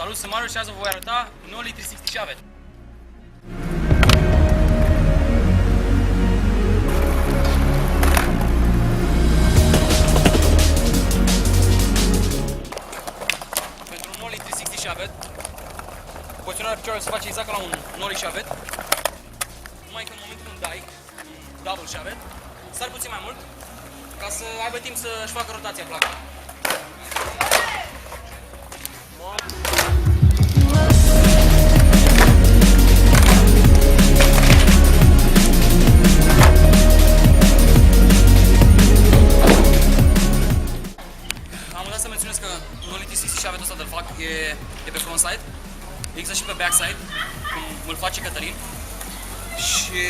Salut, sunt Mario și azi vă voi arăta Noli 367. Pentru un Noli 367, poziționarea picioarelor se face exact ca la un Noli shavet, numai că în momentul când dai un double shavet, sari puțin mai mult, ca să aibă timp să-și facă rotația placa. Am uitat să menționez că Noli 367 ăsta de-l fac e pe frontside, există și pe backside, cum îl face Cătălin. Și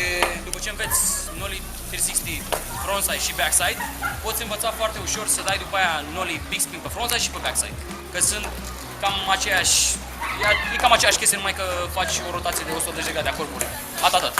după ce înveți Noli 360 frontside și backside, poți învăța foarte ușor să dai după aia Noli big spin pe frontside și pe backside. Că sunt cam aceeași, e cam aceeași chestie, numai că faci o rotație de 180 de grade a corpului. Atât.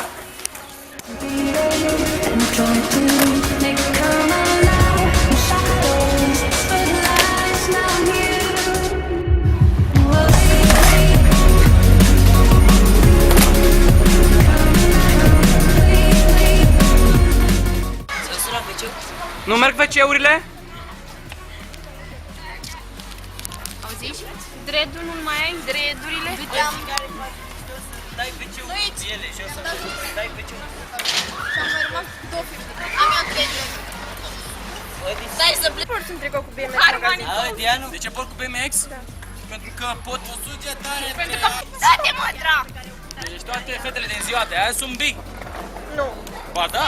Nu merg WC-urile? Auziți? Dreadul nu mai ai? Dreadurile? Dai WC-ul cu ele și o să dai WC-ul. Și am mai rămas 250. Am eu dreadul. Stai să plec. Porți un tricou cu BMX. Auzi, Dianu? De ce porc cu BMX? Da. Pentru că pot o suge tare. Pentru că... Da-te mă, drac! Deci toate fetele din ziua de azi sunt big. Nu. Ba da.